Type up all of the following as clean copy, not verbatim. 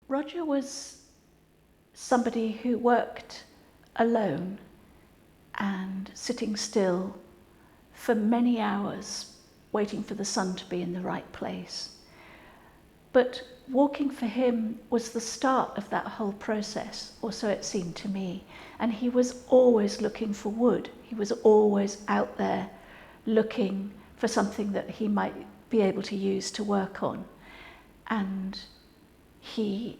Roger was somebody who worked alone and sitting still for many hours, waiting for the sun to be in the right place. But walking for him was the start of that whole process, or so it seemed to me. And he was always looking for wood. He was always out there looking for something that he might be able to use to work on. And he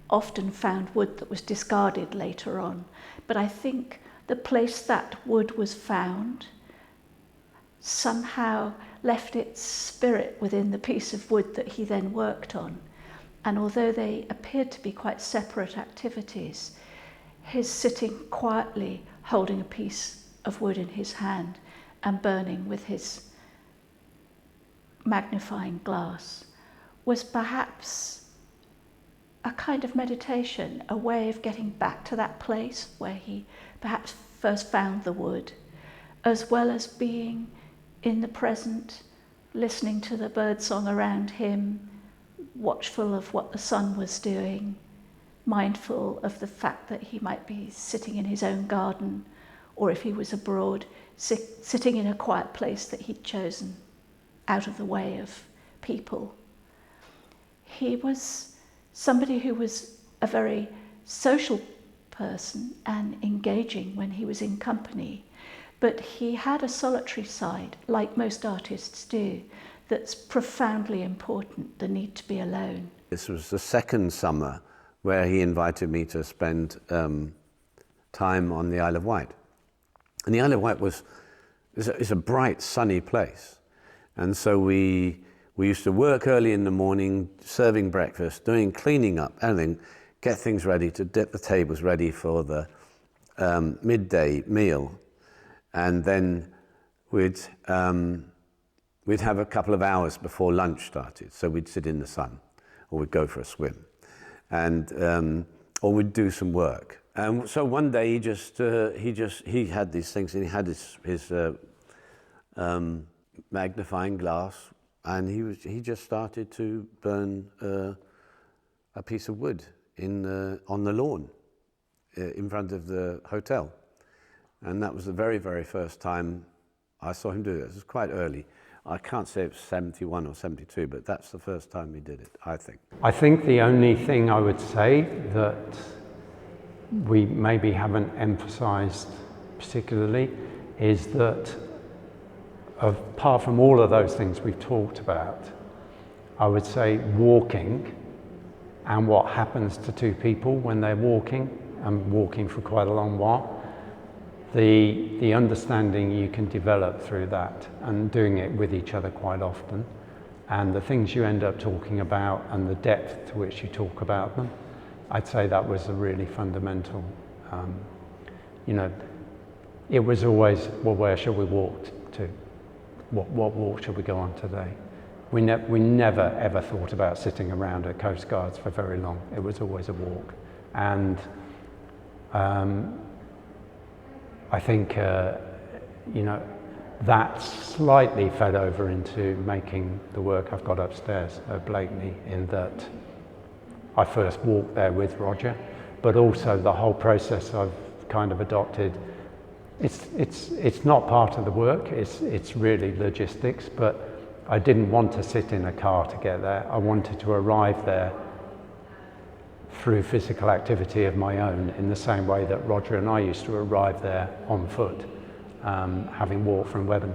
often found wood that was discarded later on. But I think the place that wood was found somehow left its spirit within the piece of wood that he then worked on. And although they appeared to be quite separate activities, his sitting quietly holding a piece of wood in his hand and burning with his magnifying glass was perhaps a kind of meditation, a way of getting back to that place where he perhaps first found the wood, as well as being in the present, listening to the birdsong around him, watchful of what the sun was doing, mindful of the fact that he might be sitting in his own garden, or if he was abroad, sitting in a quiet place that he'd chosen out of the way of people. He was somebody who was a very social person and engaging when he was in company, but he had a solitary side, like most artists do, that's profoundly important, the need to be alone. This was the second summer where he invited me to spend time on the Isle of Wight. And the Isle of Wight is a bright, sunny place. And so we used to work early in the morning, serving breakfast, cleaning up, everything, get things ready to get the tables ready for the midday meal. And then we'd have a couple of hours before lunch started. So we'd sit in the sun, or we'd go for a swim, and or we'd do some work. And so one day he had these things, and he had his magnifying glass, and he just started to burn a piece of wood on the lawn in front of the hotel. And that was the very, very first time I saw him do it. It was quite early. I can't say it was 71 or 72, but that's the first time he did it, I think. I think the only thing I would say that we maybe haven't emphasised particularly is that apart from all of those things we've talked about, I would say walking and what happens to two people when they're walking, and walking for quite a long while, the understanding you can develop through that and doing it with each other quite often, and the things you end up talking about and the depth to which you talk about them, I'd say that was a really fundamental, it was always, well, where shall we walk to? What walk shall we go on today? We never ever thought about sitting around at Coast Guards for very long. It was always a walk. And I think, that slightly fed over into making the work I've got upstairs at Blakeney, in that I first walked there with Roger, but also the whole process I've kind of adopted. It's not part of the work, it's really logistics, but I didn't want to sit in a car to get there. I wanted to arrive there through physical activity of my own, in the same way that Roger and I used to arrive there on foot, having walked from Webburn.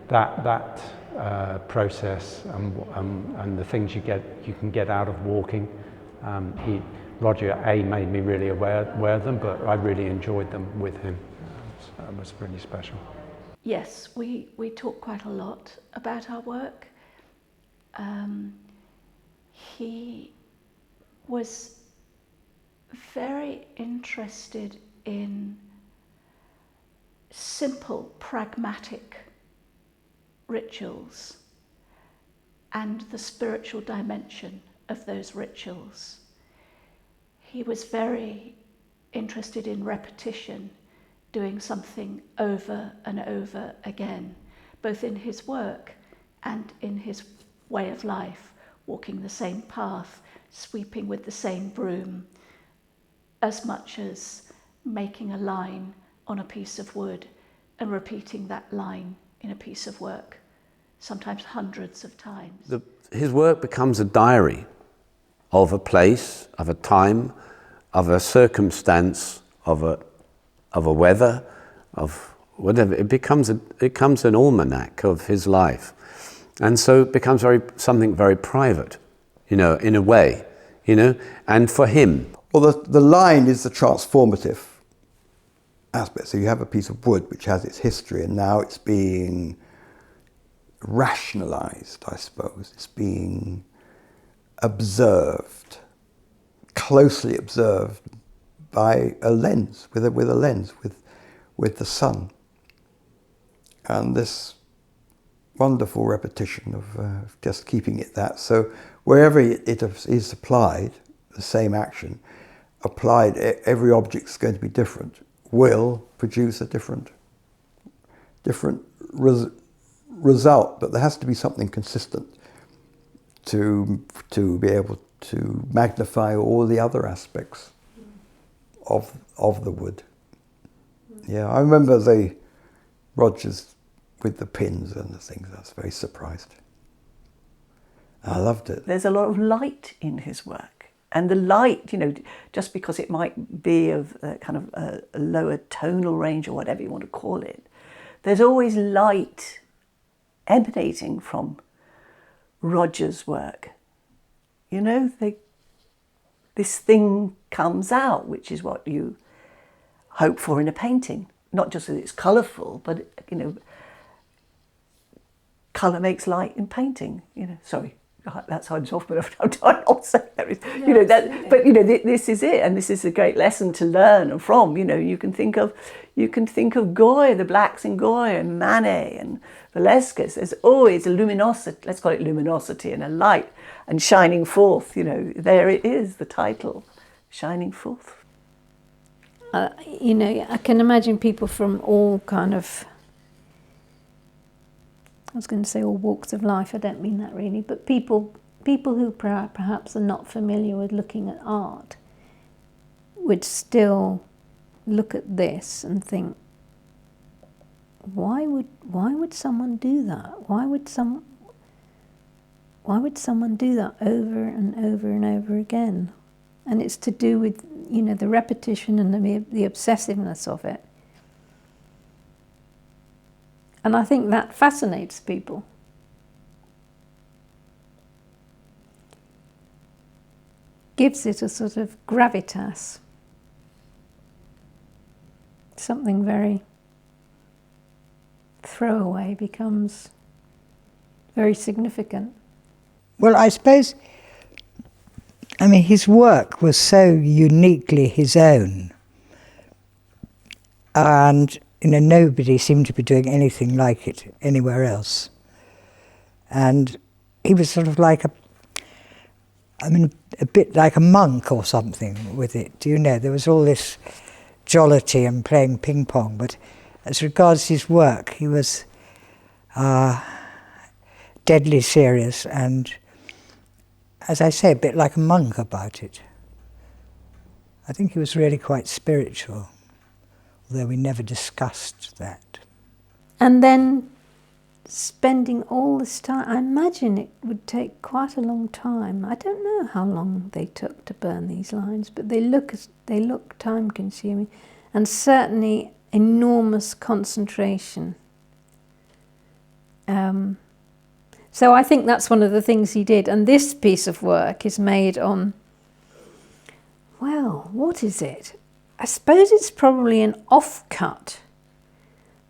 That process and the things you can get out of walking. Roger made me really aware of them, but I really enjoyed them with him. So it was really special. Yes, we talk quite a lot about our work. He was very interested in simple, pragmatic rituals and the spiritual dimension of those rituals. He was very interested in repetition, doing something over and over again, both in his work and in his way of life, walking the same path, sweeping with the same broom, as much as making a line on a piece of wood and repeating that line in a piece of work, sometimes hundreds of times. His work becomes a diary of a place, of a time, of a circumstance, of a weather, of whatever. It becomes an almanac of his life. And so it becomes something very private, in a way, and for him. Well, the line is the transformative aspect. So you have a piece of wood which has its history, and now it's being rationalized, I suppose. It's being observed, closely observed by a lens, with the sun. And this wonderful repetition of just keeping it that. So wherever it is applied, the same action, applied, every object's going to be different, will produce a different result, but there has to be something consistent to be able to magnify all the other aspects of the wood. Yeah, I remember Rogers with the pins and the things. I was very surprised. I loved it. There's a lot of light in his work. And the light, just because it might be of a kind of a lower tonal range or whatever you want to call it, there's always light emanating from Roger's work. This thing comes out, which is what you hope for in a painting. Not just that it's colourful, but, colour makes light in painting. Sorry, that sounds off, but I'm trying not to say that. But this is it, and this is a great lesson to learn from. You can think of Goya, the blacks in Goya, and Manet and Velasquez. There's always a luminosity. Let's call it luminosity and a light and shining forth. There it is, the title, shining forth. I can imagine people from all kind of, I was going to say all walks of life, I don't mean that really, but people who perhaps are not familiar with looking at art would still look at this and think, why would someone do that? Why would someone do that over and over and over again? And it's to do with, the repetition and the obsessiveness of it. And I think that fascinates people. Gives it a sort of gravitas. Something very throwaway becomes very significant. Well, I suppose, his work was so uniquely his own. And, nobody seemed to be doing anything like it anywhere else. And he was sort of like a bit like a monk or something with it. There was all this jollity and playing ping pong, but as regards his work, he was deadly serious and, as I say, a bit like a monk about it. I think he was really quite spiritual, although we never discussed that. And then spending all this time, I imagine it would take quite a long time. I don't know how long they took to burn these lines, but they look time consuming, and certainly enormous concentration. So I think that's one of the things he did. And this piece of work is made on, well, what is it? I suppose it's probably an offcut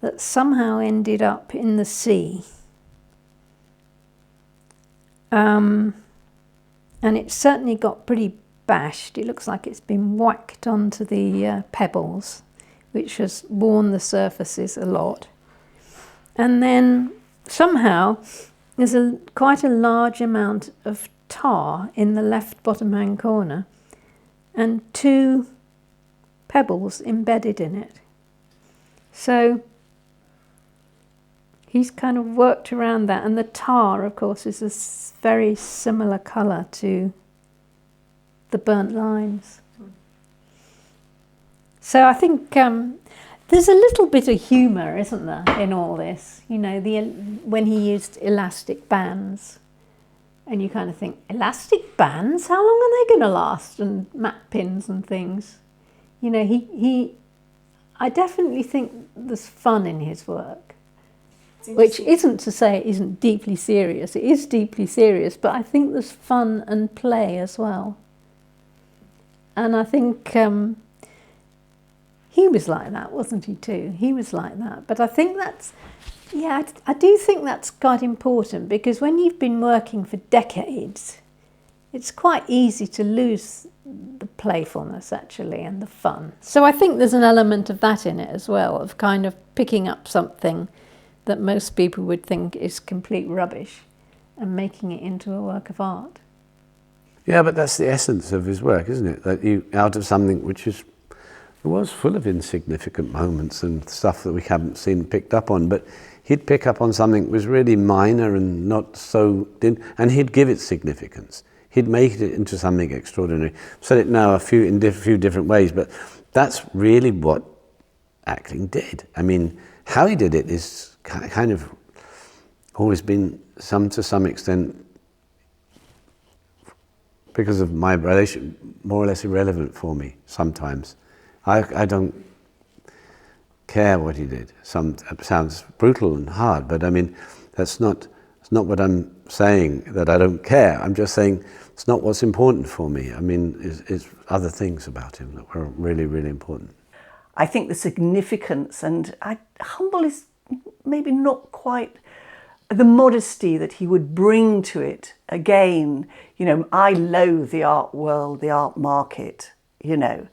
that somehow ended up in the sea. And it certainly got pretty bashed. It looks like it's been whacked onto the pebbles, which has worn the surfaces a lot. And then somehow there's quite a large amount of tar in the left bottom hand corner and 2 pebbles embedded in it. So he's kind of worked around that. And the tar, of course, is a very similar colour to the burnt lines. So I think there's a little bit of humour, isn't there, in all this? You know, when he used elastic bands, and you kind of think, elastic bands? How long are they going to last? And mat pins and things. You know, I definitely think there's fun in his work, which isn't to say it isn't deeply serious. It is deeply serious, but I think there's fun and play as well. And I think he was like that, wasn't he too? He was like that. But I think that's, yeah, I do think that's quite important, because when you've been working for decades, it's quite easy to lose the playfulness, actually, and the fun. So I think there's an element of that in it as well, of kind of picking up something that most people would think is complete rubbish and making it into a work of art. Yeah, but that's the essence of his work, isn't it? That you, out of something which was full of insignificant moments and stuff that we haven't seen picked up on, but he'd pick up on something that was really minor and not so, and he'd give it significance. He'd make it into something extraordinary. I've said it now a few different ways, but that's really what Ackling did. I mean, how he did it is kind of always been to some extent, because of my relation, more or less irrelevant for me sometimes. I don't care what he did. It sounds brutal and hard, but I mean, it's not what I'm saying, that I don't care. I'm just saying it's not what's important for me. I mean, it's other things about him that were really, really important. I think the significance, and humble is maybe not quite the modesty that he would bring to it. Again, you know, I loathe the art world, the art market, you know.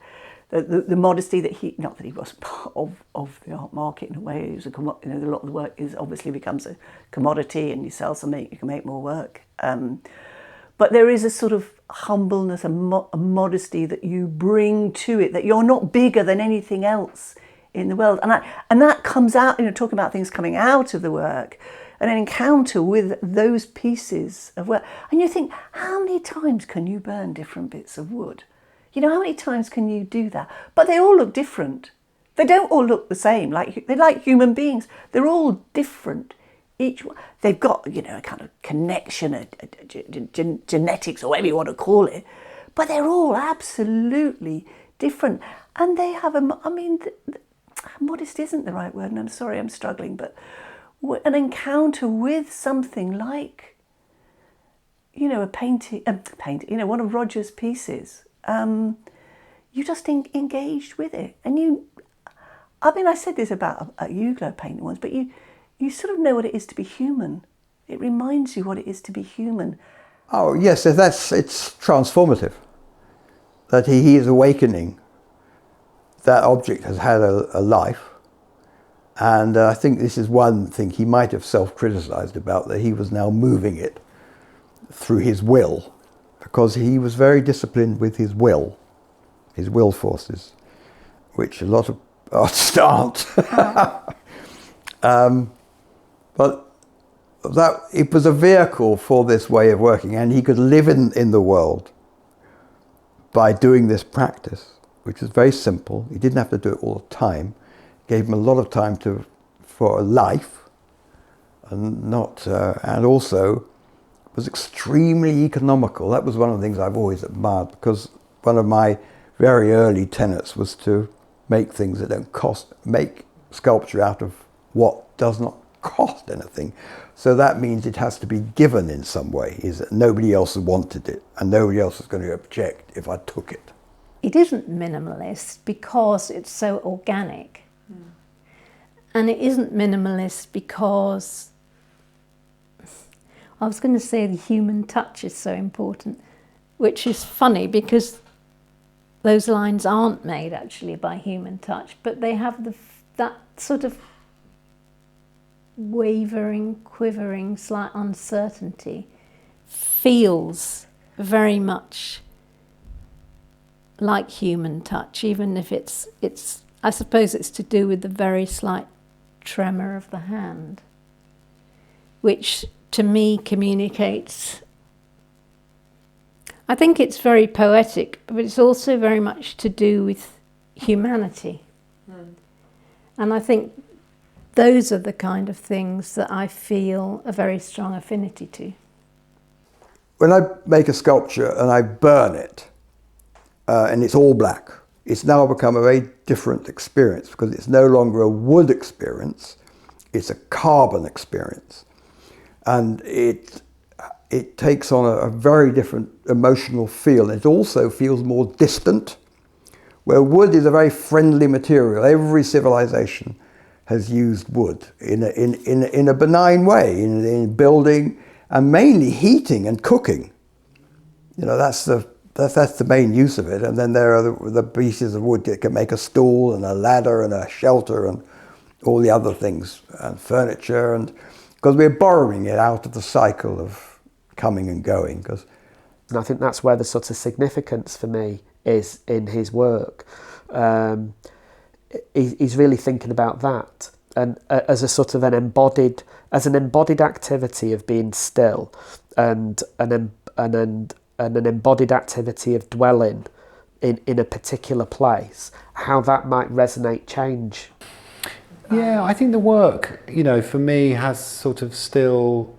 The modesty that he, not that he wasn't part of the art market in a way, a lot of the work obviously becomes a commodity, and you sell something, you can make more work. But there is a sort of humbleness, a modesty that you bring to it, that you're not bigger than anything else in the world. And that comes out, you know, talking about things coming out of the work, and an encounter with those pieces of work. And you think, how many times can you burn different bits of wood? You know, how many times can you do that? But they all look different. They don't all look the same. They're like human beings. They're all different. Each one, they've got, you know, a kind of connection, genetics, or whatever you want to call it. But they're all absolutely different. And they have modest isn't the right word, and I'm sorry, I'm struggling, but an encounter with something like, you know, a painting, you know, one of Roger's pieces. You just engaged with it, and I said this about a Hughes painting once, but you sort of know what it is to be human. It reminds you what it is to be human. Oh yes, it's transformative. That he is awakening. That object has had a life, and I think this is one thing he might have self-criticised about, that he was now moving it through his will, because he was very disciplined with his will forces, which a lot of artists aren't. But that it was a vehicle for this way of working, and he could live in the world by doing this practice, which was very simple. He didn't have to do it all the time. It gave him a lot of time for life, and also was extremely economical. That was one of the things I've always admired, because one of my very early tenets was to make things that don't cost, make sculpture out of what does not cost anything. So that means it has to be given in some way, is that nobody else wanted it, and nobody else is going to object if I took it. It isn't minimalist because it's so organic. And it isn't minimalist because, I was going to say the human touch is so important, which is funny because those lines aren't made actually by human touch, but they have that sort of wavering, quivering, slight uncertainty feels very much like human touch, even if it's I suppose it's to do with the very slight tremor of the hand. which to me communicates, I think it's very poetic, but it's also very much to do with humanity. And I think those are the kind of things that I feel a very strong affinity to. When I make a sculpture and I burn it, and it's all black, it's now become a very different experience, because it's no longer a wood experience, it's a carbon experience. And it takes on a very different emotional feel. It also feels more distant, where wood is a very friendly material. Every civilization has used wood in a benign way, in building, and mainly heating and cooking. You know, that's the main use of it. And then there are the pieces of wood that can make a stool and a ladder and a shelter and all the other things, and furniture, and because we're borrowing it out of the cycle of coming and going. And I think that's where the sort of significance for me is in his work. He's really thinking about that, and as a sort of an embodied activity of being still, and an embodied activity of dwelling in a particular place, how that might resonate change. Yeah, I think the work, you know, for me has sort of still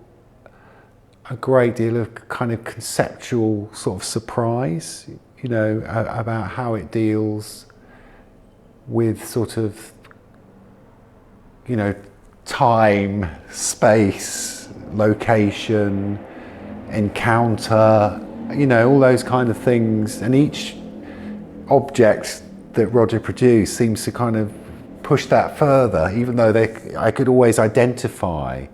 a great deal of kind of conceptual sort of surprise, you know, about how it deals with sort of, you know, time, space, location, encounter, you know, all those kind of things. And each object that Roger produced seems to kind of push that further, even though I could always identify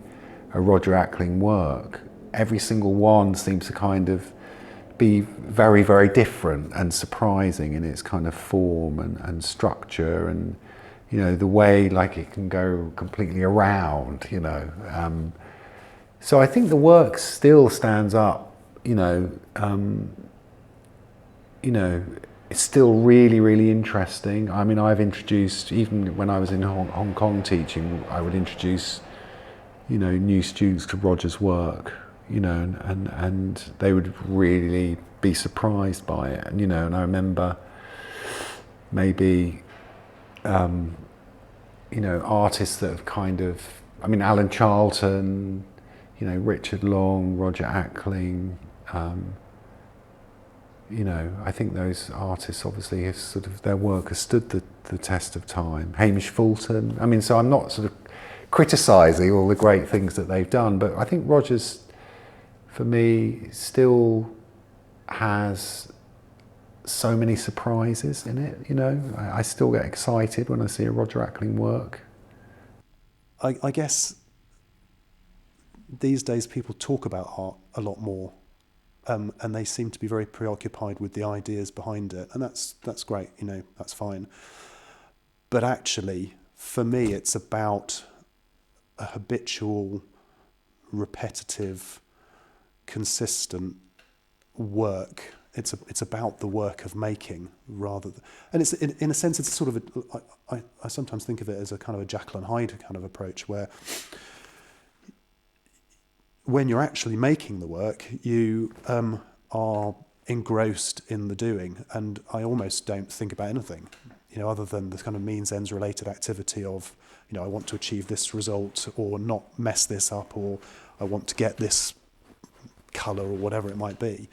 a Roger Ackling work. Every single one seems to kind of be very, very different and surprising in its kind of form and structure, and, you know, the way like it can go completely around, you know. So I think the work still stands up, you know, it's still really, really interesting. I mean, I've introduced, even when I was in Hong Kong teaching, I would introduce, you know, new students to Roger's work, you know, and they would really be surprised by it. And, you know, and I remember maybe, you know, artists that have kind of, I mean, Alan Charlton, you know, Richard Long, Roger Ackling, you know, I think those artists obviously have sort of, their work has stood the test of time. Hamish, Fulton, I mean, so I'm not sort of criticising all the great things that they've done, but I think Roger's, for me, still has so many surprises in it, you know. I still get excited when I see a Roger Ackling work. I guess these days people talk about art a lot more, and they seem to be very preoccupied with the ideas behind it, and that's great, you know, that's fine. But actually, for me, it's about a habitual, repetitive, consistent work. It's about the work of making, rather than, and it's in a sense, it's sort of I sometimes think of it as a kind of a Jekyll and Hyde kind of approach, where when you're actually making the work, you are engrossed in the doing, and I almost don't think about anything, you know, other than the kind of means ends related activity of, you know, I want to achieve this result or not mess this up, or I want to get this colour or whatever it might be.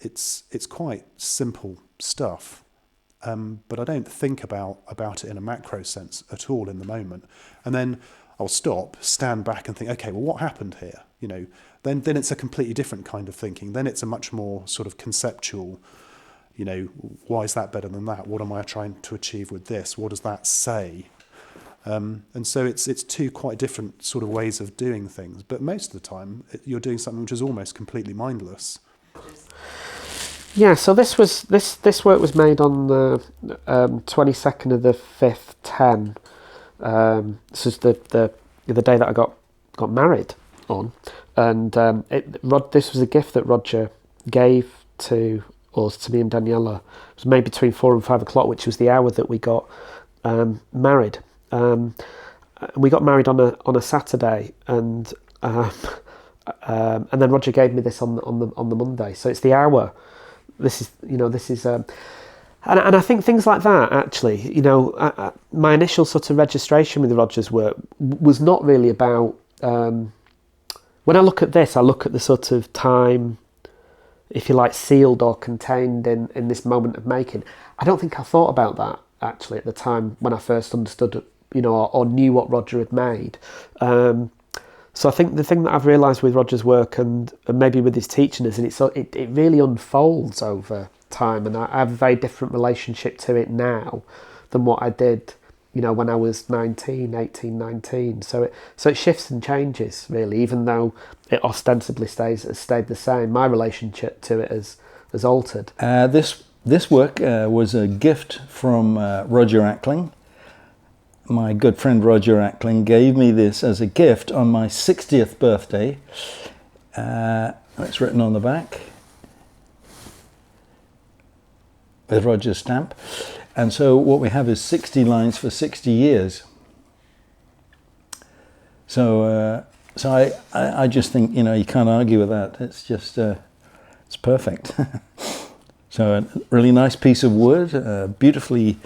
It's quite simple stuff, but I don't think about it in a macro sense at all in the moment. And then I'll stop, stand back and think, okay, well, what happened here? You know, then it's a completely different kind of thinking. Then it's a much more sort of conceptual, you know, why is that better than that? What am I trying to achieve with this? What does that say? And so it's two quite different sort of ways of doing things. But most of the time, you're doing something which is almost completely mindless. Yeah, so this work was made on the 22nd of the 5th, 10. This is the day that I got married on, and this was a gift that Roger gave to us, to me and Daniela. It was made between 4 and 5 o'clock, which was the hour that we got married. We got married on a Saturday, and and then Roger gave me this on the Monday. So it's the hour. This is and I think things like that, actually, my initial sort of registration with Roger's work was not really about, when I look at this, I look at the sort of time, if you like, sealed or contained in this moment of making. I don't think I thought about that, actually, at the time when I first understood, or knew what Roger had made. So I think the thing that I've realised with Roger's work and maybe with his teaching is that it really unfolds over time, and I have a very different relationship to it now than what I did, when I was 18, 19. So it shifts and changes, really, even though it ostensibly stayed the same. My relationship to it has altered. This work was a gift from Roger Ackling. My good friend Roger Ackling gave me this as a gift on my 60th birthday. It's written on the back with Roger's stamp. And so what we have is 60 lines for 60 years. So I just think, you can't argue with that. It's just, it's perfect. So a really nice piece of wood, beautifully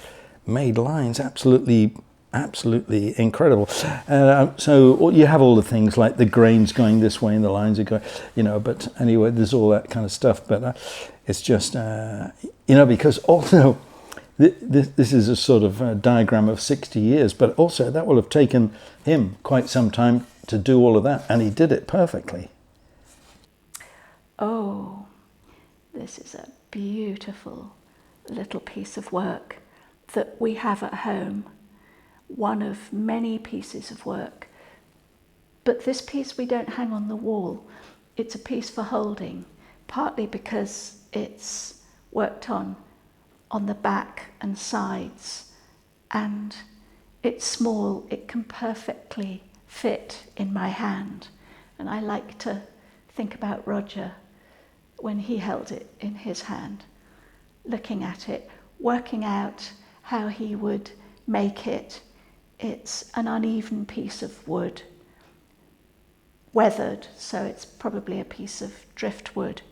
made lines, absolutely incredible. So you have all the things like the grains going this way and the lines are going, but anyway, there's all that kind of stuff. But it's just, because also this is a sort of diagram of 60 years, but also that will have taken him quite some time to do all of that, and he did it perfectly. Oh, this is a beautiful little piece of work that we have at home. One of many pieces of work, but this piece we don't hang on the wall. It's a piece for holding, partly because it's worked on the back and sides, and it's small. It can perfectly fit in my hand, and I like to think about Roger when he held it in his hand, looking at it, working out how he would make it. It's an uneven piece of wood, weathered, so it's probably a piece of driftwood.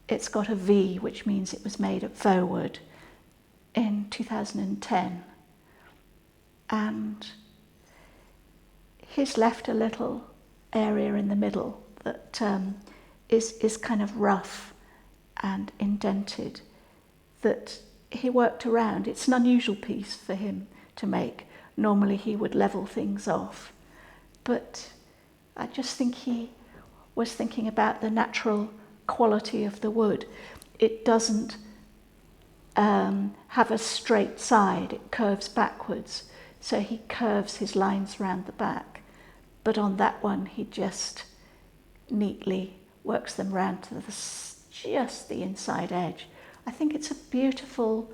It's got a V, which means it was made at Vowood in 2010. And he's left a little area in the middle that is kind of rough and indented that he worked around. It's an unusual piece for him to make. Normally he would level things off, but I just think he was thinking about the natural quality of the wood. It doesn't have a straight side, it curves backwards, so he curves his lines round the back, but on that one he just neatly works them round to just the inside edge. I think it's a beautiful,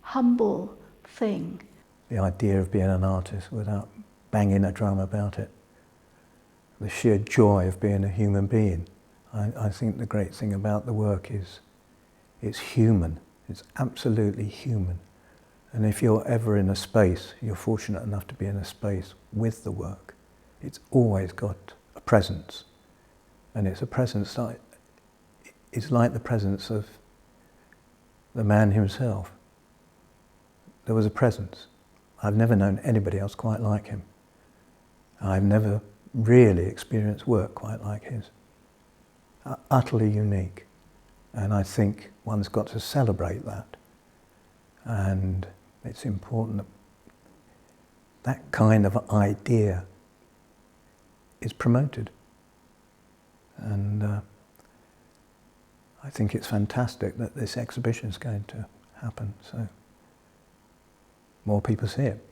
humble thing. The idea of being an artist without banging a drum about it. The sheer joy of being a human being. I think the great thing about the work is it's human. It's absolutely human. And if you're ever in a space, you're fortunate enough to be in a space with the work, it's always got a presence. And it's a presence like, it's like the presence of the man himself. There was a presence. I've never known anybody else quite like him. I've never really experienced work quite like his. Utterly unique. And I think one's got to celebrate that. And it's important that that kind of idea is promoted. And I think it's fantastic that this exhibition is going to happen. So more people see it.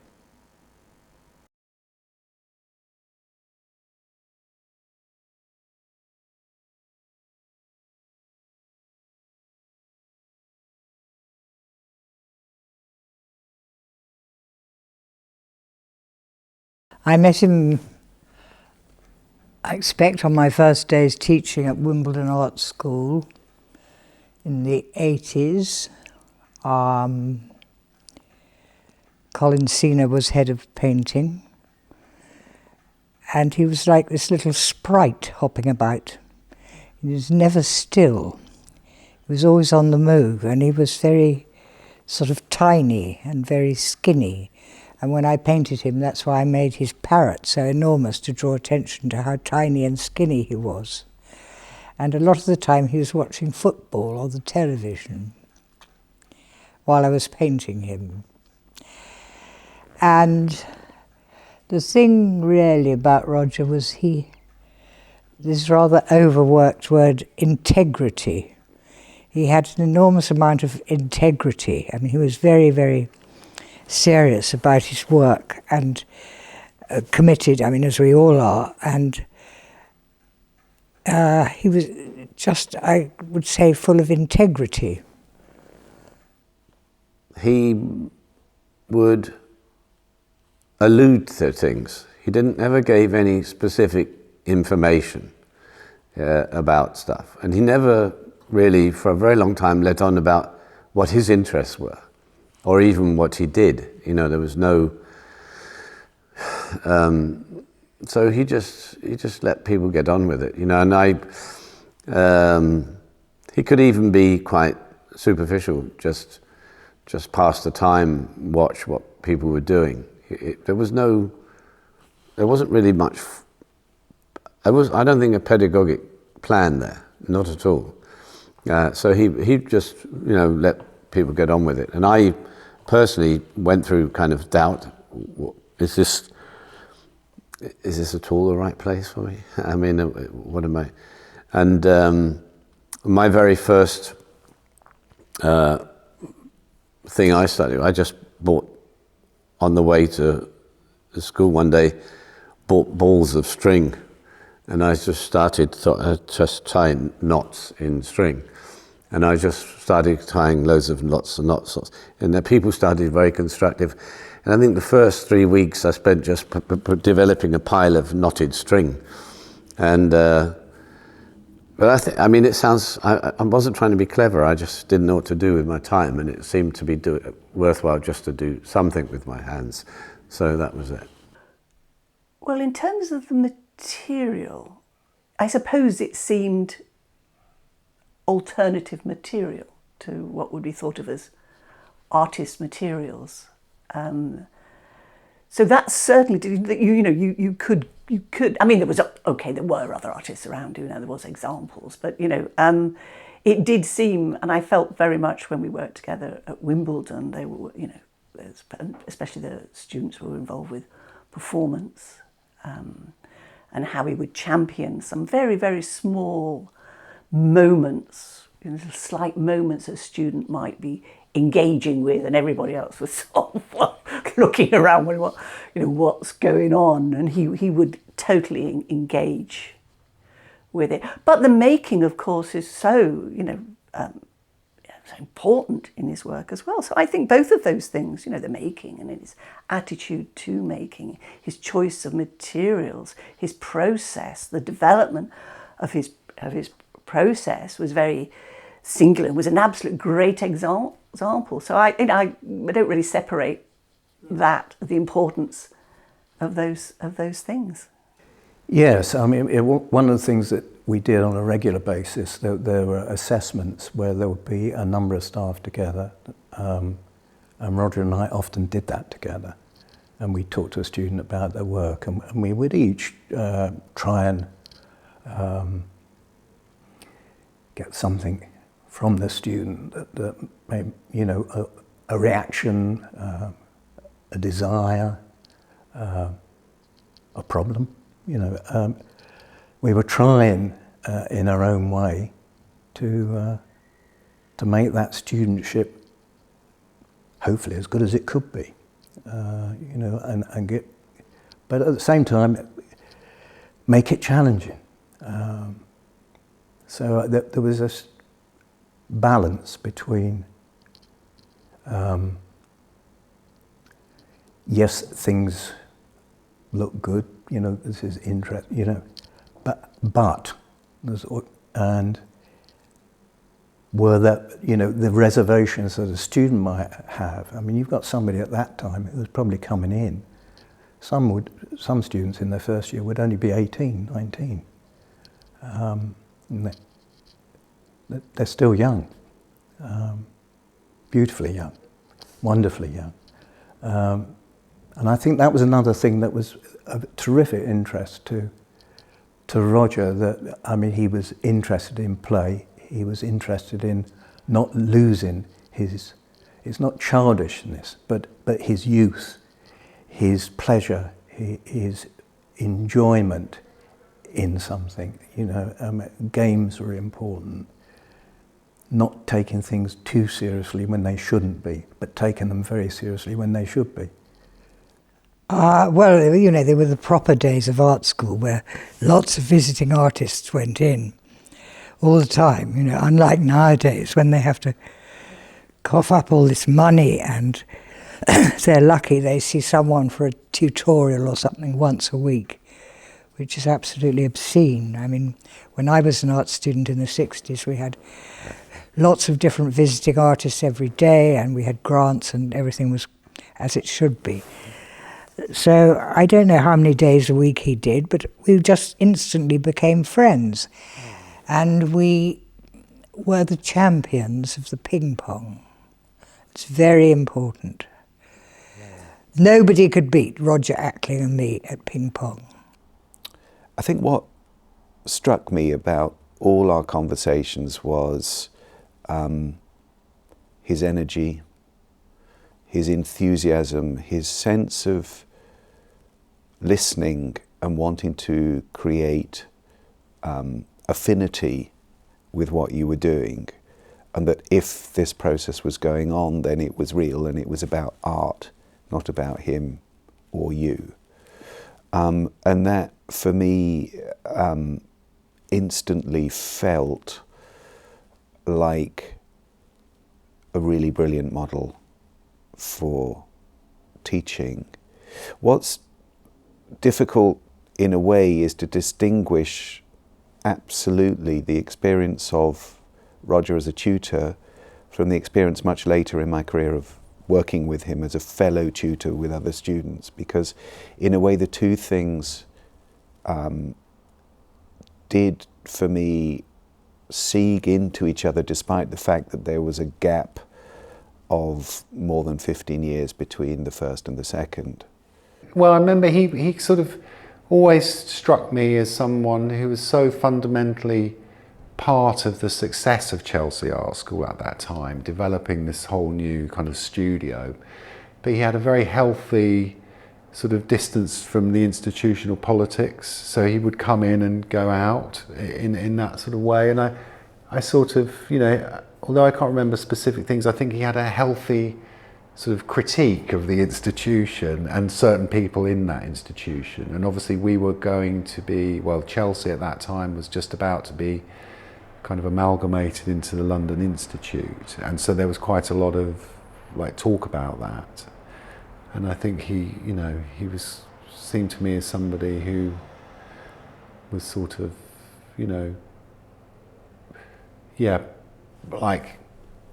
I met him, I expect, on my first days teaching at Wimbledon Art School in the 80s. Colin Cena was head of painting, And he was like this little sprite hopping about. He was never still. He was always on the move, and he was very sort of tiny and very skinny. And when I painted him, that's why I made his parrot so enormous, to draw attention to how tiny and skinny he was. And a lot of the time he was watching football or the television while I was painting him. And the thing really about Roger was this rather overworked word, integrity. He had an enormous amount of integrity. I mean, he was very, very serious about his work and committed, I mean, as we all are. And he was just, I would say, full of integrity. He would allude to things. He never gave any specific information about stuff. And he never really, for a very long time, let on about what his interests were, or even what he did. You know, there was no... so he just let people get on with it, you know. And he could even be quite superficial, just pass the time, watch what people were doing. There wasn't really much. I don't think a pedagogic plan there, not at all. So he just, you know, let people get on with it. And I personally went through kind of doubt. Is this at all the right place for me? I mean, what am I? And my very first thing I studied, I just bought, on the way to the school one day, bought balls of string, and I just started just tying knots in string. And I just started tying loads of lots and knots, and the people started very constructive. And I think the first 3 weeks I spent just developing a pile of knotted string. And but I mean, it sounds, I wasn't trying to be clever, I just didn't know what to do with my time, and it seemed to be worthwhile just to do something with my hands. So that was it. Well, in terms of the material, I suppose it seemed alternative material to what would be thought of as artist materials. So that certainly, you could, I mean, there were other artists around, you know, there was examples, but, you know, it did seem, and I felt very much when we worked together at Wimbledon, they were, you know, especially the students who were involved with performance, and how we would champion some very, very small moments, you know, slight moments a student might be engaging with, and everybody else was sort of looking around, wondering what's going on, and he would totally engage with it. But the making, of course, is so so important in his work as well. So I think both of those things, you know, the making and his attitude to making, his choice of materials, his process, the development of his process was very singular, was an absolute great example. So I don't really separate that, the importance of those things. Yes, I mean, one of the things that we did on a regular basis, there were assessments where there would be a number of staff together, and Roger and I often did that together, and we talked to a student about their work, and we would each try and get something from the student that made, you know, a reaction, a desire, a problem. You know, we were trying in our own way to make that studentship hopefully as good as it could be, you know, and get, but at the same time make it challenging. So there was this balance between yes, things look good, you know, this is interest, you know, but there's, and were that, you know, the reservations that a student might have. I mean, you've got somebody at that time who was probably coming in Some students in their first year would only be 18, 19. And they're still young, beautifully young, wonderfully young. And I think that was another thing that was of terrific interest to Roger, that, I mean, he was interested in play, he was interested in not losing his, it's not childishness, but his youth, his pleasure, his enjoyment in something. You know, games were important. Not taking things too seriously when they shouldn't be, but taking them very seriously when they should be. Well, you know, there were the proper days of art school where lots of visiting artists went in all the time, you know, unlike nowadays when they have to cough up all this money and if they're lucky they see someone for a tutorial or something once a week, which is absolutely obscene. I mean, when I was an art student in the 60s, we had lots of different visiting artists every day, and we had grants and everything was as it should be. So I don't know how many days a week he did, but we just instantly became friends. And we were the champions of the ping pong. It's very important. Nobody could beat Roger Ackling and me at ping pong. I think what struck me about all our conversations was his energy, his enthusiasm, his sense of listening and wanting to create affinity with what you were doing, and that if this process was going on, then it was real and it was about art, not about him or you. And that, for me, instantly felt like a really brilliant model for teaching. What's difficult in a way is to distinguish absolutely the experience of Roger as a tutor from the experience much later in my career of working with him as a fellow tutor with other students, because in a way the two things did for me seeg into each other, despite the fact that there was a gap of more than 15 years between the first and the second. Well, I remember he sort of always struck me as someone who was so fundamentally part of the success of Chelsea Art School at that time, developing this whole new kind of studio. But he had a very healthy sort of distance from the institutional politics, so he would come in and go out in that sort of way. And I sort of, you know, although I can't remember specific things, I think he had a healthy sort of critique of the institution and certain people in that institution. And obviously we were going to be, well, Chelsea at that time was just about to be kind of amalgamated into the London Institute, and so there was quite a lot of like talk about that. And I think he, you know, he seemed to me as somebody who was sort of, you know, yeah, like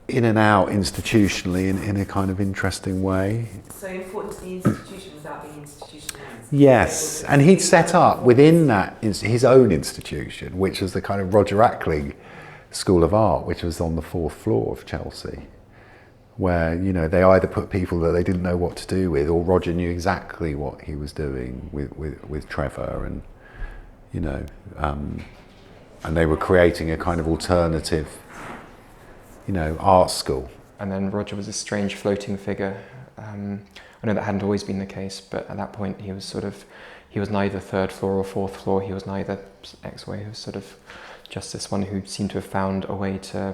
in and out institutionally in a kind of interesting way. So important to the institution without being institutionalised. Yes, and he'd set up within that his own institution, which was the kind of Roger Ackling School of Art, which was on the 4th floor of Chelsea, where, you know, they either put people that they didn't know what to do with, or Roger knew exactly what he was doing with Trevor, and, you know, and they were creating a kind of alternative, you know, art school. And then Roger was a strange floating figure. I know that hadn't always been the case, but at that point he was neither 3rd floor or 4th floor, he was neither X-way, he was sort of just this one who seemed to have found a way to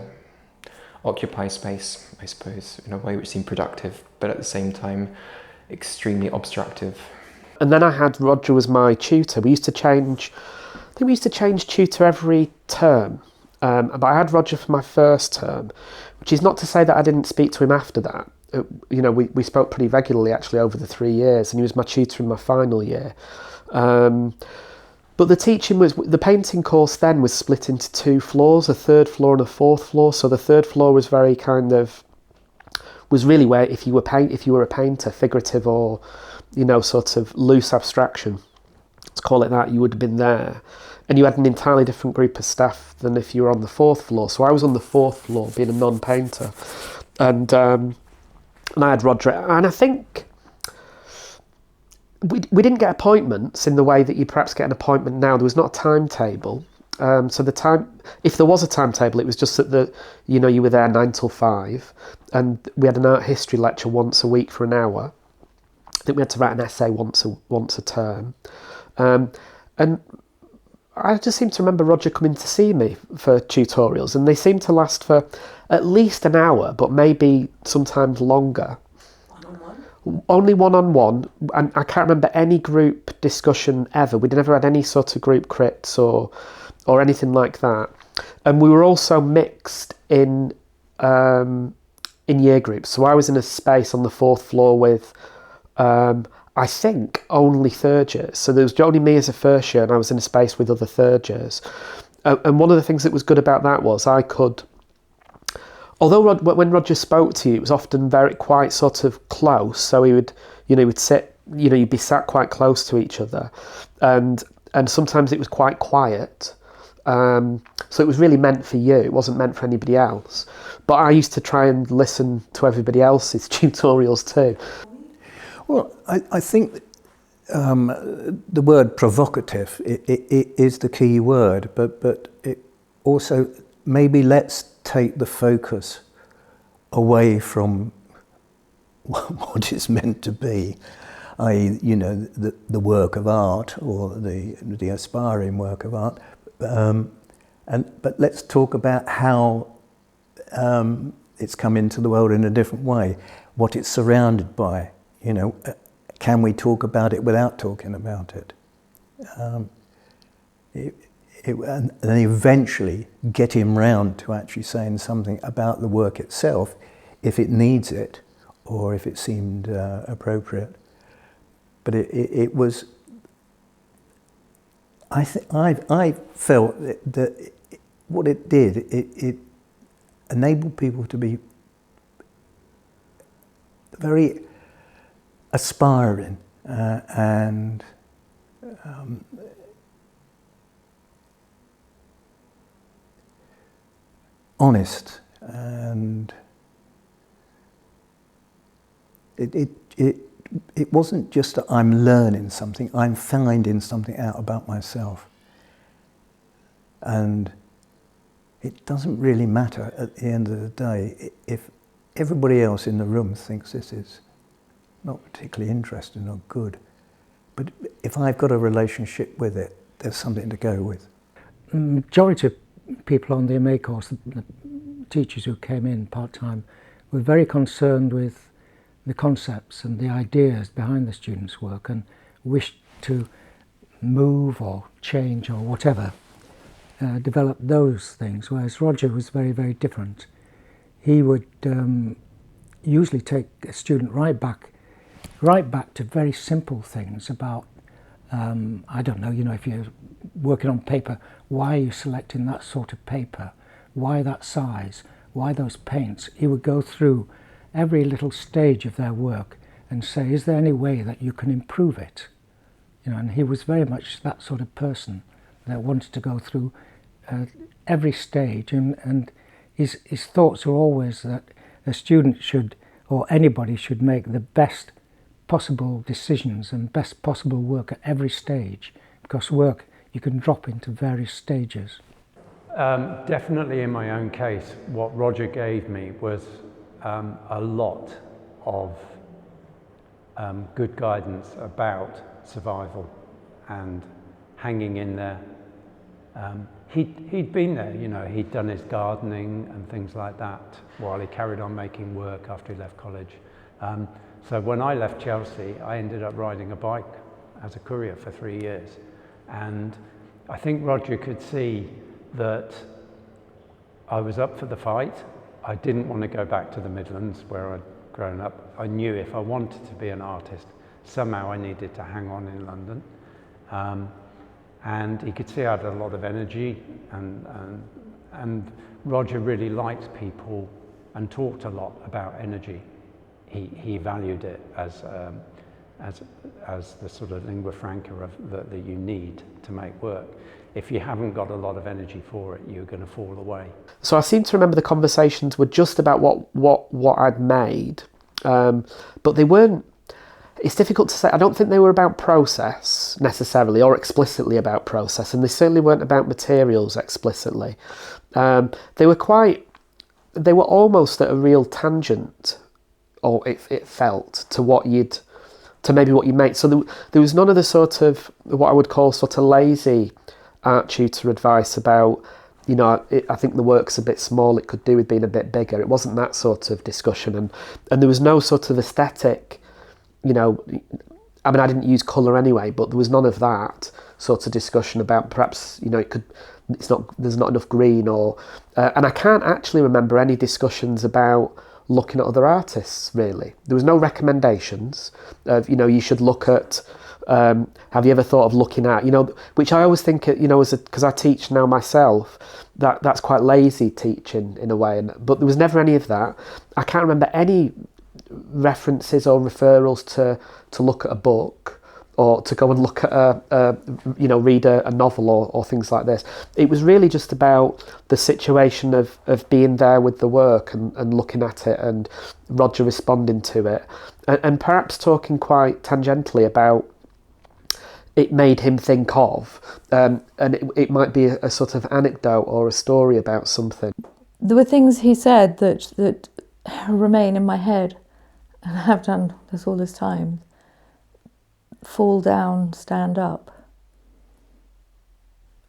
occupy space, I suppose, in a way which seemed productive, but at the same time extremely obstructive. And then I had Roger as my tutor. We used to change tutor every term. But I had Roger for my first term, which is not to say that I didn't speak to him after that. You know, we spoke pretty regularly actually over the 3 years, and he was my tutor in my final year. But the painting course then was split into 2 floors, a 3rd floor and a 4th floor. So the 3rd floor was was really where if you were a painter, figurative or you know, sort of loose abstraction, let's call it that, you would have been there. And you had an entirely different group of staff than if you were on the 4th floor. So I was on the 4th floor being a non-painter. And I had Roger, and I think we didn't get appointments in the way that you perhaps get an appointment now. There was not a timetable. So the time, if there was a timetable, it was just that you were there 9 till 5, and we had an art history lecture once a week for an hour. I think we had to write an essay once a term, and I just seem to remember Roger coming to see me for tutorials, and they seemed to last for at least an hour, but maybe sometimes longer. Only one-on-one, and I can't remember any group discussion ever. We never had any sort of group crits or anything like that. And we were also mixed in year groups. So I was in a space on the 4th floor with, I think, only 3rd years. So there was only me as a 1st year, and I was in a space with other 3rd years. And one of the things that was good about that was I could, although when Roger spoke to you, it was often quite sort of close. So he would sit, you'd be sat quite close to each other, and sometimes it was quite quiet. So it was really meant for you. It wasn't meant for anybody else. But I used to try and listen to everybody else's tutorials too. Well, I think the word provocative it is the key word, but it also maybe let's take the focus away from what it's meant to be, i.e., the work of art or the aspiring work of art, but let's talk about how it's come into the world in a different way, what it's surrounded by. Can we talk about it without talking about it? And then eventually get him round to actually saying something about the work itself, if it needs it, or if it seemed appropriate. But it was. I felt that what it did, it enabled people to be very aspiring and honest, and it wasn't just that I'm learning something, I'm finding something out about myself. And it doesn't really matter at the end of the day if everybody else in the room thinks this is not particularly interesting or good. But if I've got a relationship with it, there's something to go with. The majority of people on the MA course, the teachers who came in part-time, were very concerned with the concepts and the ideas behind the students' work and wished to move or change or whatever, develop those things, whereas Roger was very, very different. He would usually take a student right back to very simple things about, I don't know, if you're working on paper, why are you selecting that sort of paper? Why that size? Why those paints? He would go through every little stage of their work and say, is there any way that you can improve it? And he was very much that sort of person that wanted to go through every stage, and his thoughts are always that a student should, or anybody should, make the best possible decisions and best possible work at every stage, because work you can drop into various stages. Definitely in my own case, what Roger gave me was a lot of good guidance about survival and hanging in there. He'd been there, he'd done his gardening and things like that while he carried on making work after he left college. So when I left Chelsea, I ended up riding a bike as a courier for 3 years. And I think Roger could see that I was up for the fight. I didn't want to go back to the Midlands where I'd grown up. I knew if I wanted to be an artist, somehow I needed to hang on in London. And he could see I had a lot of energy, and Roger really liked people and talked a lot about energy. He valued it as as the sort of lingua franca that you need to make work. If you haven't got a lot of energy for it, you're going to fall away. So I seem to remember the conversations were just about what I'd made, but they weren't. It's difficult to say. I don't think they were about process necessarily, or explicitly about process, and they certainly weren't about materials explicitly. They were almost at a real tangent, or it felt, to maybe what you make. So there was none of the sort of what I would call sort of lazy art tutor advice about, you know, I think the work's a bit small, it could do with being a bit bigger. It wasn't that sort of discussion, and there was no sort of aesthetic, you know, I mean, I didn't use colour anyway, but there was none of that sort of discussion about perhaps, you know, there's not enough green, or and I can't actually remember any discussions about looking at other artists, really. There was no recommendations of, you know, you should look at, have you ever thought of looking at, you know, which I always think, you know, because I teach now myself, that's quite lazy teaching in a way, but there was never any of that. I can't remember any references or referrals to look at a book, or to go and look at you know, read a novel or things like this. It was really just about the situation of being there with the work and looking at it, and Roger responding to it, and perhaps talking quite tangentially about it made him think of, and it might be a sort of anecdote or a story about something. There were things he said that remain in my head, and I have done this all this time. Fall down, stand up.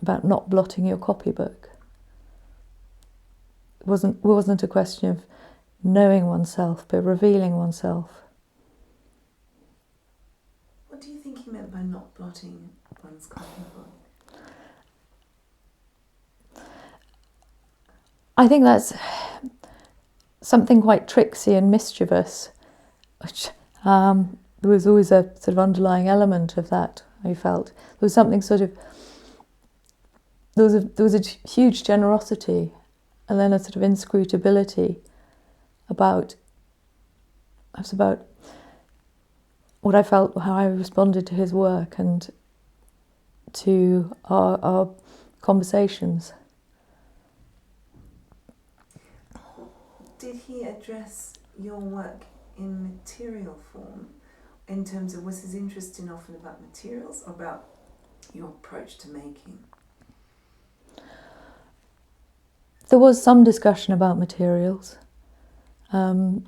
About not blotting your copybook. It wasn't a question of knowing oneself, but revealing oneself. What do you think he meant by not blotting one's copybook? I think that's something quite tricksy and mischievous, which there was always a sort of underlying element of that, I felt. There was something sort of, there was a huge generosity, and then a sort of inscrutability about what I felt, how I responded to his work and to our conversations. Did he address your work in material form? In terms of, was his interest in often about materials or about your approach to making? There was some discussion about materials, but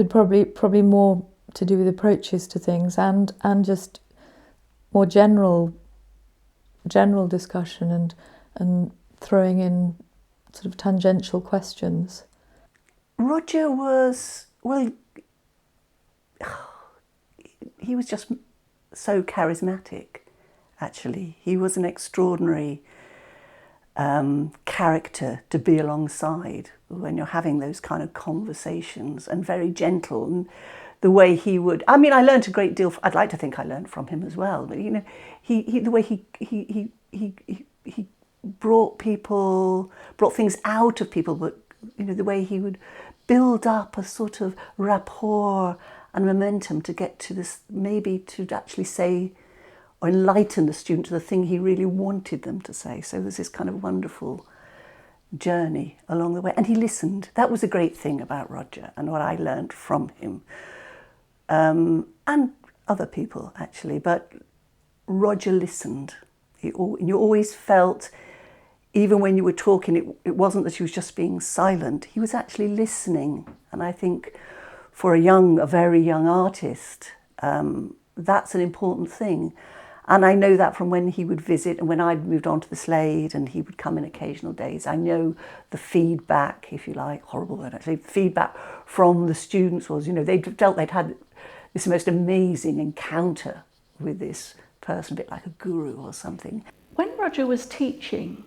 probably more to do with approaches to things and just more general discussion and throwing in sort of tangential questions. Roger was, well, he was just so charismatic, actually. He was an extraordinary character to be alongside when you're having those kind of conversations, and very gentle. And the way he would, I mean, I learned a great deal. I'd like to think I learned from him as well. But you know, the way he brought things out of people, but you know, the way he would build up a sort of rapport and momentum to get to this, maybe to actually say or enlighten the student to the thing he really wanted them to say. So there's this kind of wonderful journey along the way. And he listened. That was a great thing about Roger and what I learned from him. And other people, actually. But Roger listened. You always felt, even when you were talking, it wasn't that he was just being silent. He was actually listening. And I think for a very young artist, that's an important thing. And I know that from when he would visit, and when I'd moved on to the Slade and he would come in occasional days, I know the feedback, if you like, horrible word actually, feedback from the students was, you know, they felt they'd had this most amazing encounter with this person, a bit like a guru or something. When Roger was teaching,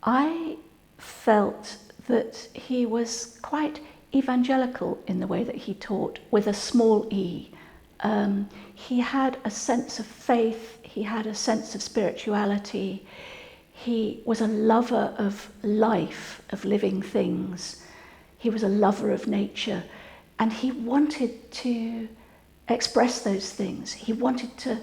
I felt that he was quite evangelical in the way that he taught, with a small e. He had a sense of faith, he had a sense of spirituality, he was a lover of life, of living things, he was a lover of nature. And he wanted to express those things. He wanted to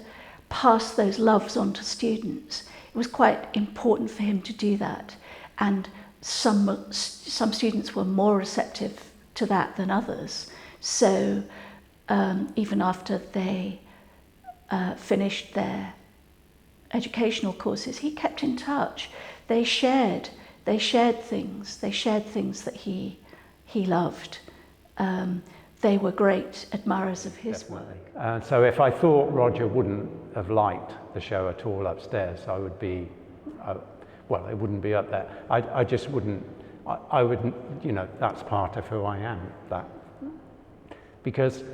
pass those loves on to students. It was quite important for him to do that. And some students were more receptive to that than others. So even after they finished their educational courses, he kept in touch. They shared things. They shared things that he loved. They were great admirers of his work. So if I thought Roger wouldn't have liked the show at all upstairs, I would be, well, it wouldn't be up there. I just wouldn't, I wouldn't, you know, that's part of who I am, that. Because,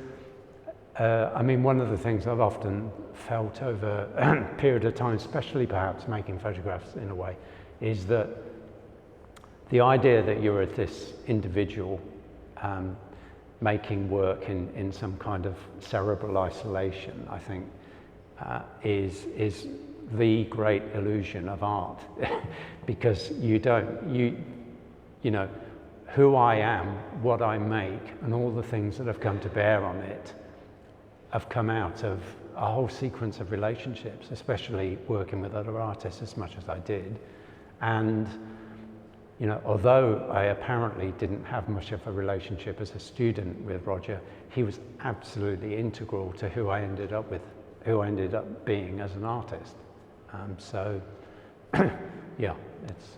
I mean, one of the things I've often felt over a period of time, especially perhaps making photographs in a way, is that the idea that you're this individual making work in some kind of cerebral isolation, I think, is the great illusion of art. Because you know, who I am, what I make, and all the things that have come to bear on it have come out of a whole sequence of relationships, especially working with other artists as much as I did. And you know, although I apparently didn't have much of a relationship as a student with Roger, he was absolutely integral to who I ended up with, who I ended up being as an artist. So, yeah, it's.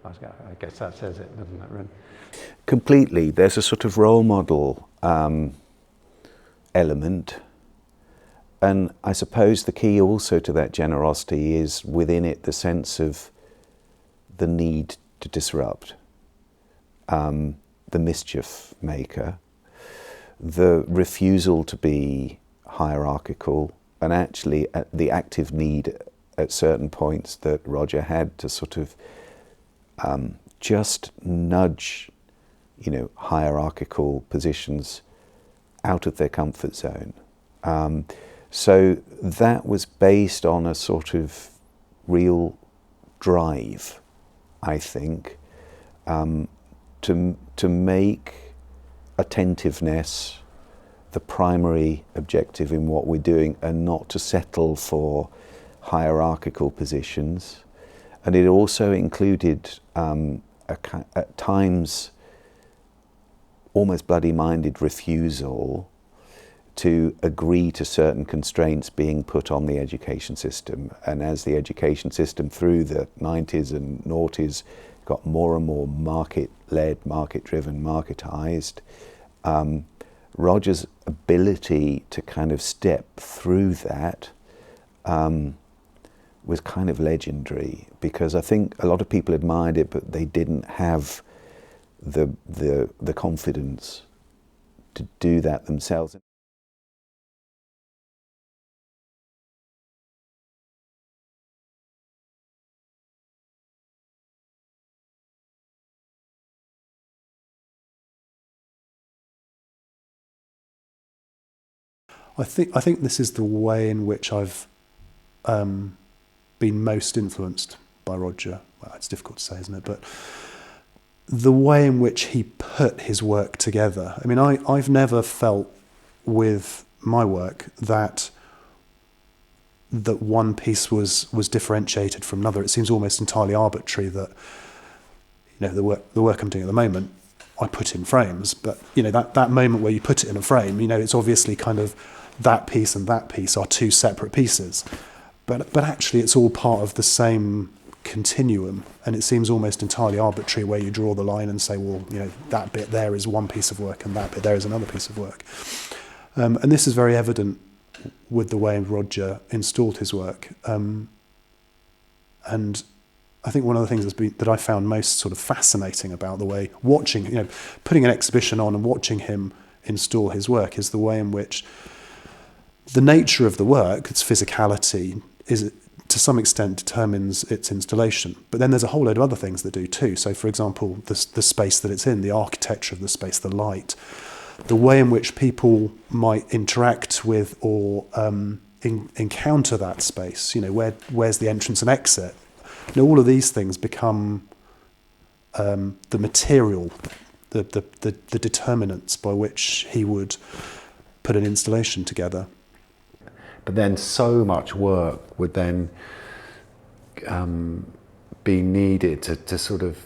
I guess that says it, doesn't it, Ren? Completely. There's a sort of role model element, and I suppose the key also to that generosity is within it the sense of the need to disrupt, the mischief maker, the refusal to be hierarchical, and actually the active need at certain points that Roger had to sort of just nudge, you know, hierarchical positions out of their comfort zone. So that was based on a sort of real drive, I think, to make attentiveness the primary objective in what we're doing, and not to settle for hierarchical positions. And it also included at times almost bloody-minded refusal to agree to certain constraints being put on the education system. And as the education system through the 90s and noughties got more and more market-led, market-driven, marketized, Roger's ability to kind of step through that was kind of legendary, because I think a lot of people admired it, but they didn't have the confidence to do that themselves. I think this is the way in which I've been most influenced by Roger. Well, it's difficult to say, isn't it? But the way in which he put his work together. I mean, I've never felt with my work that one piece was differentiated from another. It seems almost entirely arbitrary that, you know, the work I'm doing at the moment, I put in frames, but you know, that moment where you put it in a frame, you know, it's obviously kind of that piece and that piece are two separate pieces, but actually it's all part of the same continuum, and it seems almost entirely arbitrary where you draw the line and say, well, you know, that bit there is one piece of work and that bit there is another piece of work. And this is very evident with the way Roger installed his work. And I think one of the things that I found most sort of fascinating about the way watching, you know, putting an exhibition on and watching him install his work is the way in which the nature of the work, its physicality, is to some extent determines its installation. But then there's a whole load of other things that do too. So, for example, the space that it's in, the architecture of the space, the light, the way in which people might interact with or encounter that space. You know, where's the entrance and exit? You know, all of these things become the material the determinants by which he would put an installation together. But then so much work would then be needed to sort of,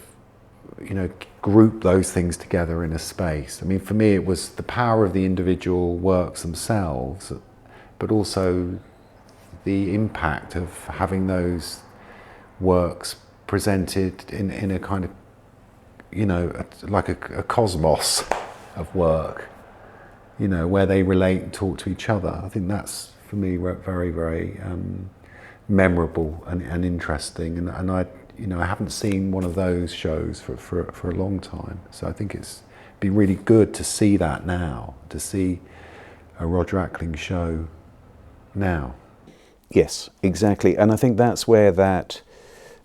group those things together in a space. I mean, for me, it was the power of the individual works themselves, but also the impact of having those works presented in a kind of, like a cosmos of work, where they relate and talk to each other. I think that's, for me, very, very memorable and interesting. And I haven't seen one of those shows for a long time. So I think it'd be really good to see that now, to see a Roger Ackling show now. Yes, exactly. And I think that's where that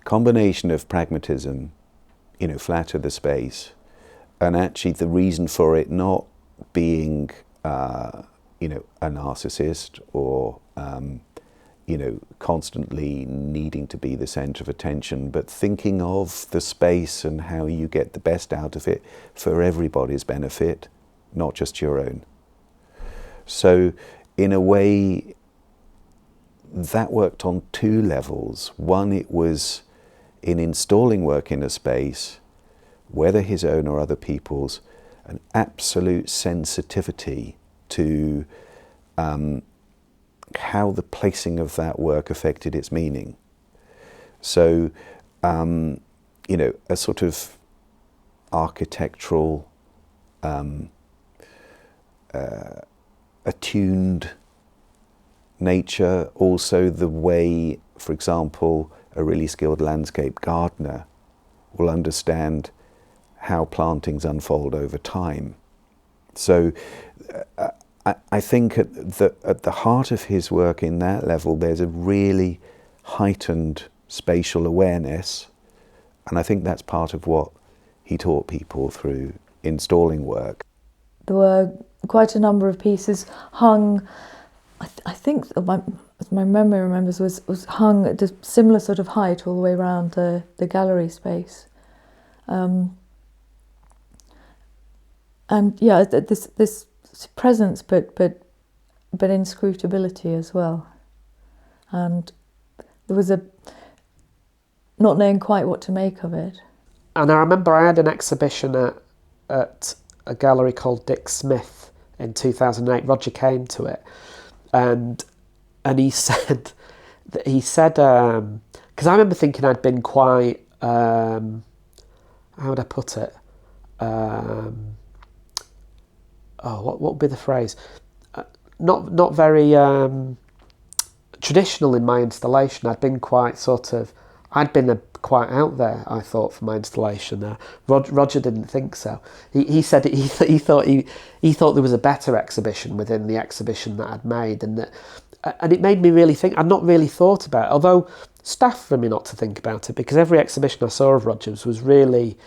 combination of pragmatism, flatter the space, and actually the reason for it not being, a narcissist or, constantly needing to be the centre of attention, but thinking of the space and how you get the best out of it for everybody's benefit, not just your own. So, in a way, that worked on two levels. One, it was in installing work in a space, whether his own or other people's, an absolute sensitivity to how the placing of that work affected its meaning. So, a sort of architectural, attuned nature, also the way, for example, a really skilled landscape gardener will understand how plantings unfold over time. So I think at the heart of his work in that level, there's a really heightened spatial awareness, and I think that's part of what he taught people through installing work. There were quite a number of pieces hung, I think, as my memory remembers, was hung at a similar sort of height all the way around the gallery space. And yeah, this presence, but inscrutability as well. And there was a not knowing quite what to make of it. And I remember I had an exhibition at a gallery called Dick Smith in 2008. Roger came to it, and he said because I remember thinking I'd been quite how would I put it? What would be the phrase? Not very traditional in my installation. I'd been quite quite out there, I thought, for my installation. Roger didn't think so. He said he thought there was a better exhibition within the exhibition that I'd made, and it made me really think. I'd not really thought about it, although staff for me not to think about it, because every exhibition I saw of Roger's was really,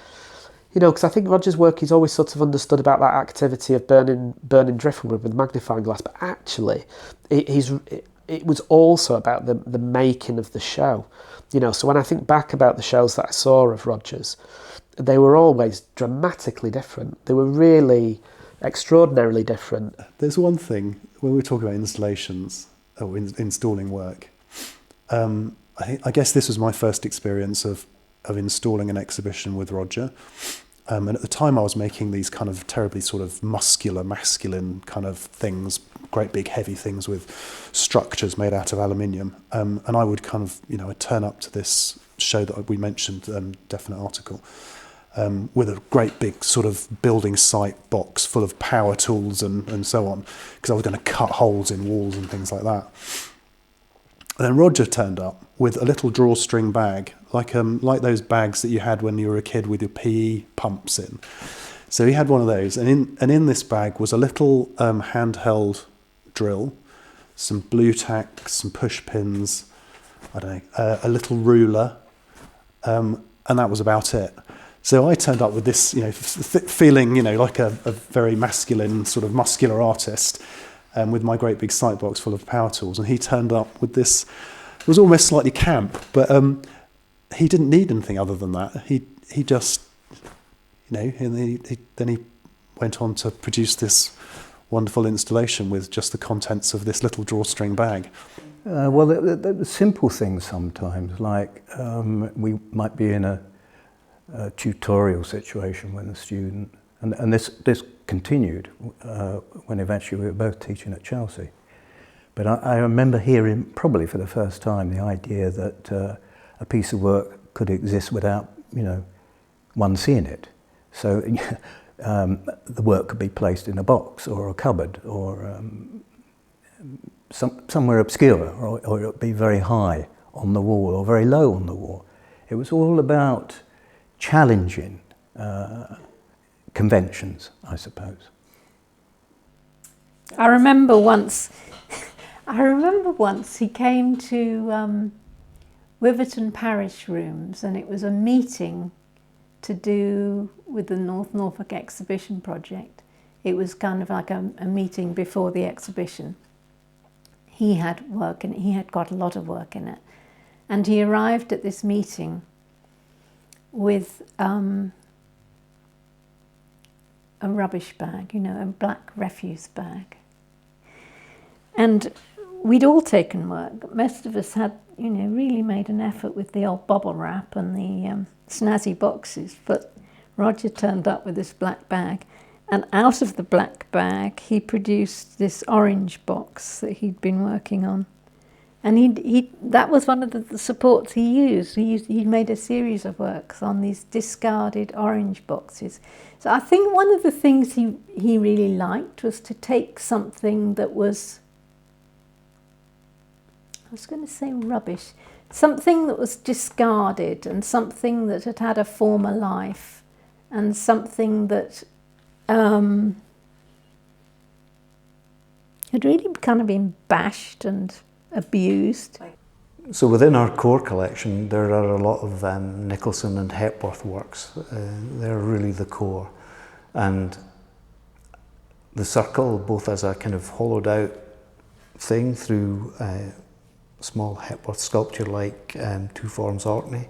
because I think Roger's work is always sort of understood about that activity of burning driftwood with magnifying glass, but actually it was also about the making of the show. So when I think back about the shows that I saw of Roger's, they were always dramatically different. They were really extraordinarily different. There's one thing, when we talk about installations, or installing work, I guess this was my first experience of installing an exhibition with Roger. And at the time I was making these kind of terribly sort of muscular, masculine kind of things, great big heavy things with structures made out of aluminium. And I would kind of, I'd turn up to this show that we mentioned, Definite Article, with a great big sort of building site box full of power tools and so on, because I was going to cut holes in walls and things like that. And then Roger turned up with a little drawstring bag, like those bags that you had when you were a kid with your PE pumps in. So he had one of those, and in this bag was a little handheld drill, some blue tack, some push pins, a little ruler, and that was about it. So I turned up with this, feeling, like a very masculine, sort of muscular artist, with my great big sight box full of power tools, and he turned up with this. It was almost slightly camp, but he didn't need anything other than that. He just, and then he went on to produce this wonderful installation with just the contents of this little drawstring bag. Well, the simple things sometimes, like we might be in a tutorial situation with a student, and this continued when eventually we were both teaching at Chelsea. But I remember hearing, probably for the first time, the idea that a piece of work could exist without, one seeing it. So the work could be placed in a box or a cupboard or somewhere obscure, or it would be very high on the wall or very low on the wall. It was all about challenging conventions, I suppose. I remember once he came to Wiverton Parish Rooms, and it was a meeting to do with the North Norfolk exhibition project. It was kind of like a meeting before the exhibition. He had work in it, he had got a lot of work in it. And he arrived at this meeting with a rubbish bag, a black refuse bag. And we'd all taken work. Most of us had, really made an effort with the old bubble wrap and the snazzy boxes. But Roger turned up with this black bag, and out of the black bag he produced this orange box that he'd been working on. And that was one of the supports he used. He'd made a series of works on these discarded orange boxes. So I think one of the things he really liked was to take something that was, I was going to say rubbish, something that was discarded and something that had had a former life and something that had really kind of been bashed and abused. So within our core collection there are a lot of Nicholson and Hepworth works. They're really the core. And the circle, both as a kind of hollowed out thing through small Hepworth sculpture like Two Forms Orkney,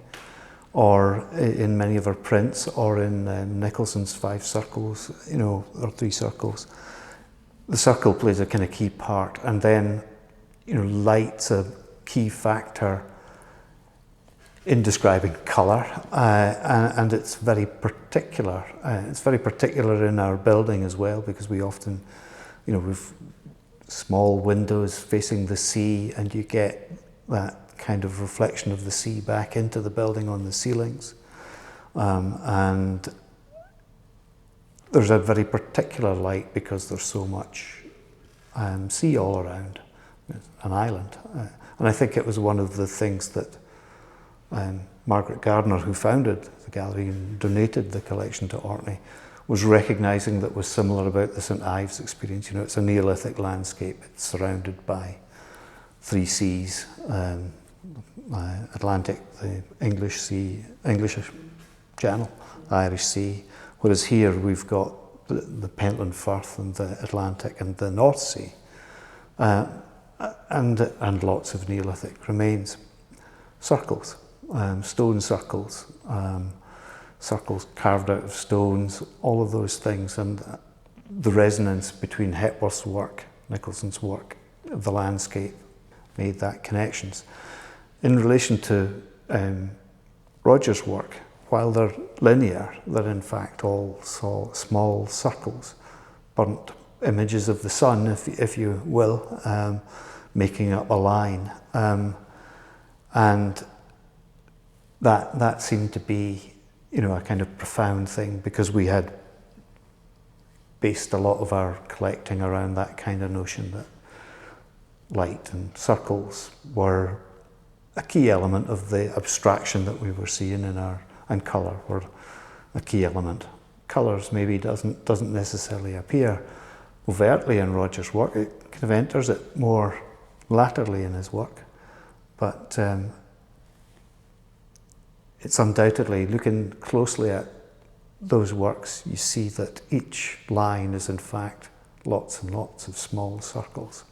or in many of our prints, or in Nicholson's 5 circles, or 3 circles. The circle plays a kind of key part, and then light's a key factor in describing colour, and it's very particular. It's very particular in our building as well, because we often, we've small windows facing the sea, and you get that kind of reflection of the sea back into the building on the ceilings. And there's a very particular light because there's so much sea all around. It's an island. And I think it was one of the things that Margaret Gardner, who founded the gallery and donated the collection to Orkney, was recognising that was similar about the St Ives experience. It's a Neolithic landscape. It's surrounded by 3 seas, Atlantic, the English Sea, English Channel, the Irish Sea, whereas here we've got the Pentland Firth and the Atlantic and the North Sea, and lots of Neolithic remains. Circles, stone circles, circles carved out of stones, all of those things, and the resonance between Hepworth's work, Nicholson's work, the landscape, made that connections. In relation to Roger's work, while they're linear, they're in fact all small circles, burnt images of the sun, if you will, making up a line. And that seemed to be, a kind of profound thing, because we had based a lot of our collecting around that kind of notion that light and circles were a key element of the abstraction that we were seeing and colour were a key element. Colours maybe doesn't necessarily appear overtly in Roger's work. It kind of enters it more latterly in his work, but it's undoubtedly, looking closely at those works, you see that each line is in fact lots and lots of small circles.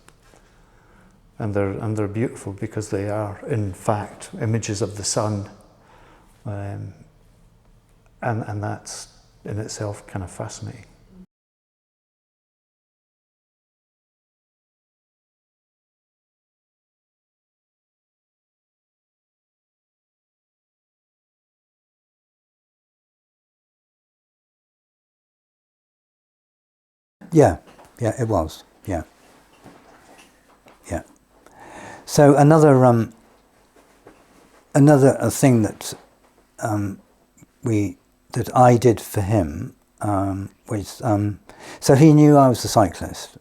And they're beautiful because they are in fact images of the sun, and that's in itself kind of fascinating. Yeah, it was. Yeah. So another thing that that I did for him was so he knew I was a cyclist.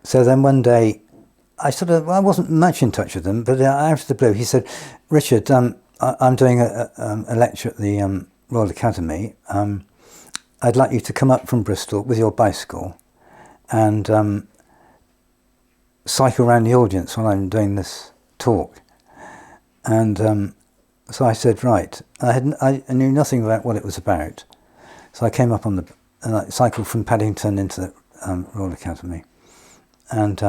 So then one day I wasn't much in touch with him, but out of the blue he said, "Richard, I'm doing a lecture at the Royal Academy. I'd like you to come up from Bristol with your bicycle and cycle around the audience while I'm doing this talk." And so I said, right. I knew nothing about what it was about. So I came up and I cycled from Paddington into the Royal Academy and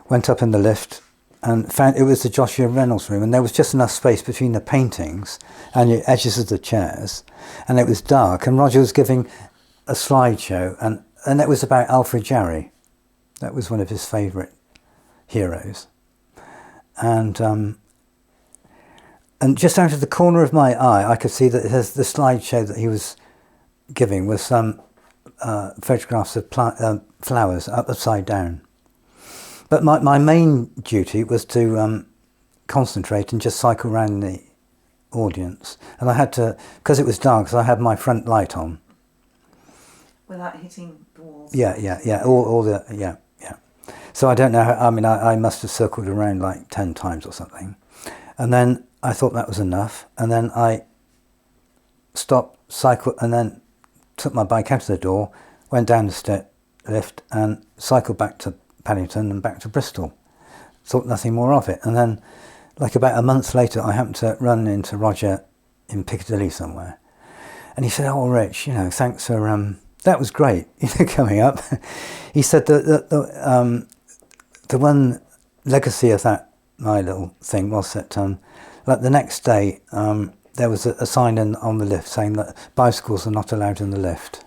went up in the lift and found it was the Joshua Reynolds room, and there was just enough space between the paintings and the edges of the chairs, and it was dark, and Roger was giving a slideshow, and it was about Alfred Jarry. That was one of his favourite heroes. And just out of the corner of my eye, I could see that the slideshow that he was giving was some photographs of flowers upside down. But my main duty was to concentrate and just cycle around the audience. And I had to, because it was dark, so I had my front light on. Without hitting the walls? Yeah. All the. So I don't know, I must have circled around like 10 times or something. And then I thought that was enough. And then I stopped, cycled, and then took my bike out of the door, went down the lift and cycled back to Paddington and back to Bristol. Thought nothing more of it. And then, like about a month later, I happened to run into Roger in Piccadilly somewhere. And he said, "Oh, Rich, thanks for, that was great, coming up." He said that the one legacy of that, my little thing, was that like the next day, there was a sign on the lift saying that bicycles are not allowed in the lift.